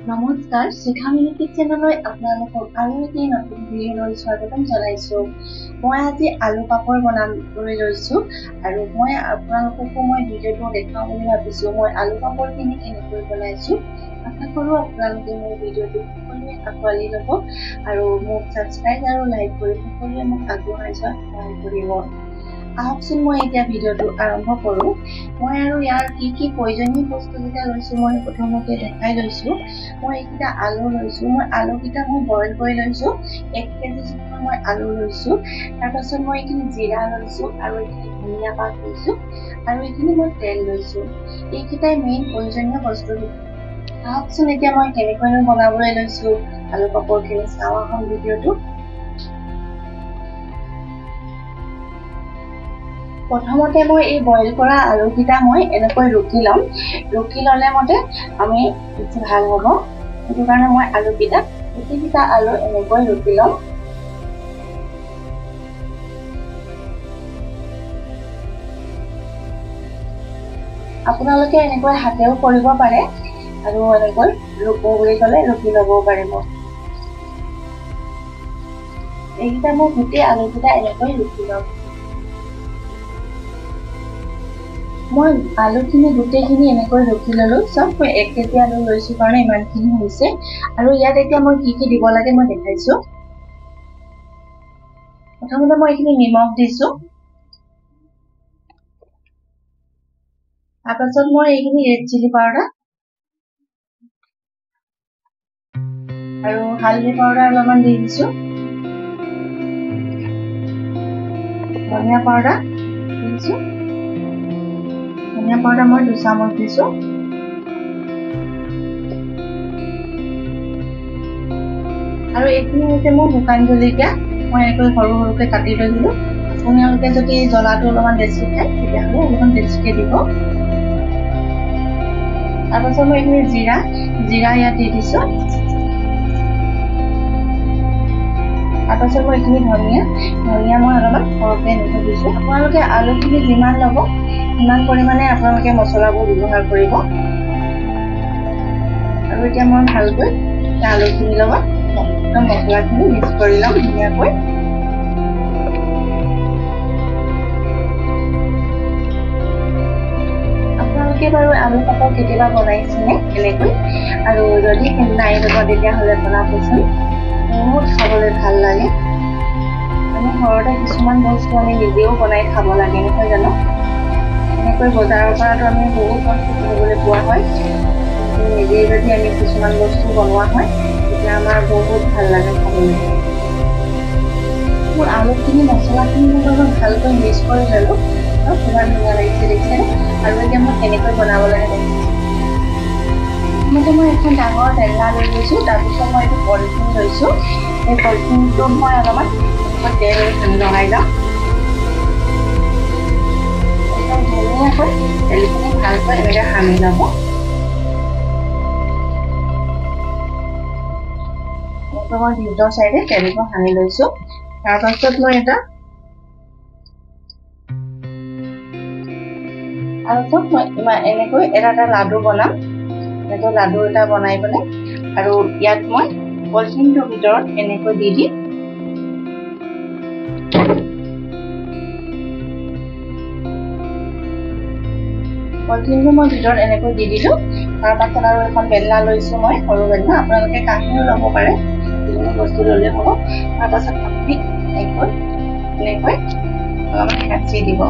নমস্কাৰ শিখা মিনিট চেনেললৈ আপোনালোকক আৰু এটি নতুন ভিডিঅ'লৈ স্বাগতম জনাইছো। মই আজি আলু পাপৰ বনাবলৈ লৈছো আৰু মই আপোনালোককো ভিডিঅ'টো দেখাওঁ বুলি ভাবিছো। মই আলু পাপৰখিনি কেনেকৈ বনাইছো। আশা কৰোঁ আপোনালোকে মোৰ ভিডিঅ'টো সকলোৱে আঁকোৱালি ল'ব আৰু মোক ছাবস্ক্ৰাইব আৰু লাইক কৰি সকলোৱে মোক আগবঢ়াই যোৱাত সহায় কৰিব। আহকচোন মই এতিয়া ভিডিঅ'টো আৰম্ভ কৰোঁ। মই আৰু ইয়াৰ কি প্ৰয়োজনীয় বস্তুকেইটা লৈছো মই প্ৰথমতে দেখাই লৈছো। মই এইকেইটা আলু লৈছো। মই আলুকেইটা বইল কৰি লৈছো। 1 কেজি জোখৰ মই আলু লৈছো। তাৰপাছত মই এইখিনি জিৰা লৈছো আৰু এইখিনি ধনিয়া পাত লৈছো আৰু এইখিনি মই তেল লৈছো। এইকেইটাই মেইন প্ৰয়োজনীয় বস্তু। আহকচোন এতিয়া মই কেনেকৈ বনাবলৈ লৈছো আলু পাপৰখিনি চাওঁ আহক ভিডিঅ'টো। প্ৰথমতে মই এই বইল কৰা আলুকেইটা মই এনেকৈ ৰুকি ল'ম। ৰুকি ল'লে মতে আমি বেছি ভাল হ'ব। সেইটো কাৰণে মই আলুকেইটা গোটেইকেইটা আলু এনেকৈ ৰুকি ল'ম। আপোনালোকে এনেকৈ হাতেও কৰিব পাৰে আৰু এনেকৈ ৰুকো বুলি ক'লে ৰুকি ল'বও পাৰিব। এইকেইটা মই গোটেই আলুকেইটা এনেকৈ ৰুকি ল'ম। মই আলুখিনি গোটেইখিনি এনেকৈ ৰুকি ল'লো। চব 1 কেজি আলু লৈছো কাৰণে ইমানখিনি হৈছে। আৰু ইয়াত এতিয়া মই কি দিব লাগে মই দেখাইছো। প্ৰথমতে মই এইখিনি নিমখ দিছো। তাৰপাছত মই এইখিনি ৰেড চিলি পাউডাৰ আৰু হালধি পাউডাৰ অলপমান দি দিছো। ধনিয়া পাউডাৰ দিছো। ধনিয়া পাউডাৰ মই 2 চামুচ দিছো। আৰু এইখিনি হৈছে মোৰ শুকান জলকীয়া। মই এনেকৈ সৰু সৰুকৈ কাটি লৈ দিলো। আপোনালোকে যদি জ্বলাটো অলপমান বেছি খায় তেতিয়াহ'লে অলপমান বেছিকৈ দিব। তাৰপাছত মই এইখিনি জিৰা ইয়াত দি দিছো। তাৰপাছত মই এইখিনি ধনিয়া মই অলপমান সৰহকৈ এনেকৈ দিছো। আপোনালোকে আলুখিনি যিমান ল'ব সিমান পৰিমাণে আপোনালোকে মছলাবোৰ ব্যৱহাৰ কৰিব। আৰু এতিয়া মই ভালকৈ আলুখিনিৰ লগত একদম মছলাখিনি মিক্স কৰি ল'ম ধুনীয়াকৈ। আপোনালোকে বাৰু আলু পাপৰ কেতিয়াবা বনাইছেনে এনেকৈ? আৰু যদি নাই বনোৱা তেতিয়াহ'লে বনাবচোন। বহুত খাবলৈ ভাল লাগে। আমি ঘৰতে কিছুমান বস্তু আমি নিজেও বনাই খাব লাগে নহয় জানো? এনেকৈ বজাৰৰ পৰাতো আমি বহুত বস্তু কিনিবলৈ পোৱা হয়। নিজে যদি আমি কিছুমান বস্তু বনোৱা হয় তেতিয়া আমাৰ বহুত ভাল লাগে খাবলৈ। মোৰ আলুখিনি মছলাখিনি লগত ভালকৈ মিক্স কৰি ল'লো। কিমান ধুনীয়া লাগিছে দেখিছেনে? আৰু এতিয়া মই কেনেকৈ বনাব লাগে দেখিছোঁ। প্ৰথমতে মই এখন ডাঙৰ টেঙা লৈ লৈছোঁ। তাৰপিছত মই এইটো পলিথিন লৈছোঁ। এই পলিথিনটোত মই অলপমান তেল লগাই ল'ম। একদম ধুনীয়াকৈ তেলখিনি ভালকৈ এনেকৈ সানি ল'ব। মই ভিতৰ চাইডে তেলটো সানি লৈছোঁ। তাৰপাছত মই এনেকৈ এটা লাডু বনাম। এনেকৈ লাডু এটা বনাই পেলাই আৰু ইয়াত মই পলিথিনটোৰ ভিতৰত এনেকৈ দি দিম। পলিথিনটো মই ভিতৰত এনেকৈ দি দিলোঁ। তাৰপাছত আৰু এখন বেলনা লৈছোঁ মই, সৰু বেলনা। আপোনালোকে কাঁহীও ল'ব পাৰে, যিকোনো বস্তু ল'লে হ'ব। তাৰপাছত আপুনি এনেকৈ অলপমান সাঁচি দিব।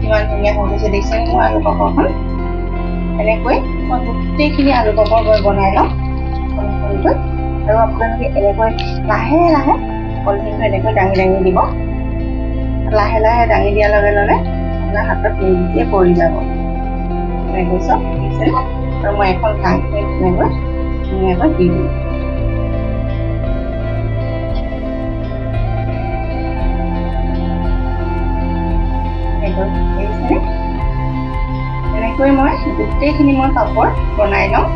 কিমান ধুনীয়া হৈ গৈছে দেখিছে মোৰ আলু পাপৰখন। এনেকৈ মই গোটেইখিনি আলু পাপৰ বনাই ল'ম সৰুকৈ। আৰু আপোনালোকে এনেকৈ লাহে লাহে পলিথিনটো এনেকৈ দাঙি দিব। লাহে লাহে দাঙি দিয়াৰ লগে লগে আপোনাৰ হাতত নিজে পৰি যাব। এনেকৈ চব দিছে। আৰু মই এখন কাঁহী এনেকৈ ধুনীয়াকৈ দি দিম। এনেকৈ মই গোটেইখিনি পাপৰ বনাই লওঁ।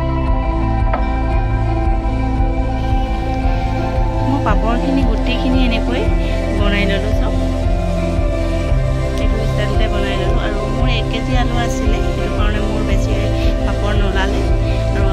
মই পাপৰখিনি গোটেইখিনি এনেকৈ বনাই ল'লোঁ চব। এইটো ষ্টাইলতে বনাই ল'লোঁ। আৰু মোৰ 1 কেজি আলু আছিলে, সেইটো কাৰণে মোৰ বেছি পাপৰ নোলালে। আৰু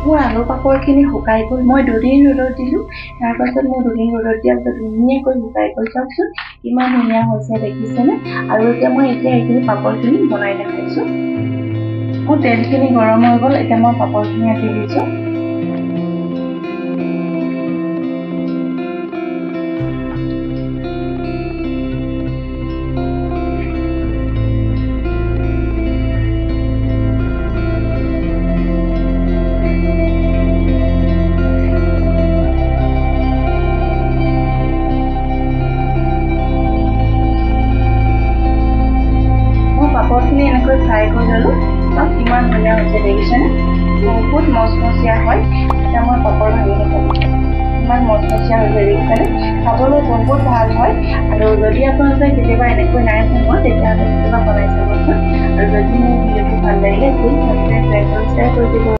মোৰ আলু পাপৰখিনি শুকাই গ'ল। মই 2 দিন ৰ'দত দিলোঁ। তাৰপাছত মোৰ 2 দিন ৰ'দত দিয়াৰ পিছত ধুনীয়াকৈ শুকাই গ'ল। চাওকচোন ইমান ধুনীয়া হৈছে দেখিছেনে? আৰু এতিয়া এইখিনি পাপৰখিনি বনাই দেখাইছোঁ। মোৰ তেলখিনি গৰম হৈ গ'ল। এতিয়া মই পাপৰখিনি দি দিছোঁ। পাপৰখিনি এনেকৈ ফ্ৰাই কৰি ল'লোঁ। চাওক কিমান ধুনীয়া হৈছে দেখিছেনে? বহুত মচমচীয়া হয়। এতিয়া মই পাপৰ ভাঙি দেখাইছোঁ। ইমান মচমচীয়া হৈছে দেখিছেনে? খাবলৈ বহুত ভাল হয়। আৰু যদি আপোনালোকে কেতিয়াবা এনেকৈ নাই বনোৱা তেতিয়াহ'লে কেতিয়াবা বনাই চাবচোন। আৰু যদি মোৰ ভিডিঅ'টো ভাল লাগিলে প্লিজ ছাবস্ক্ৰাইব, লাইক আৰু শ্বেয়াৰ কৰি দিব।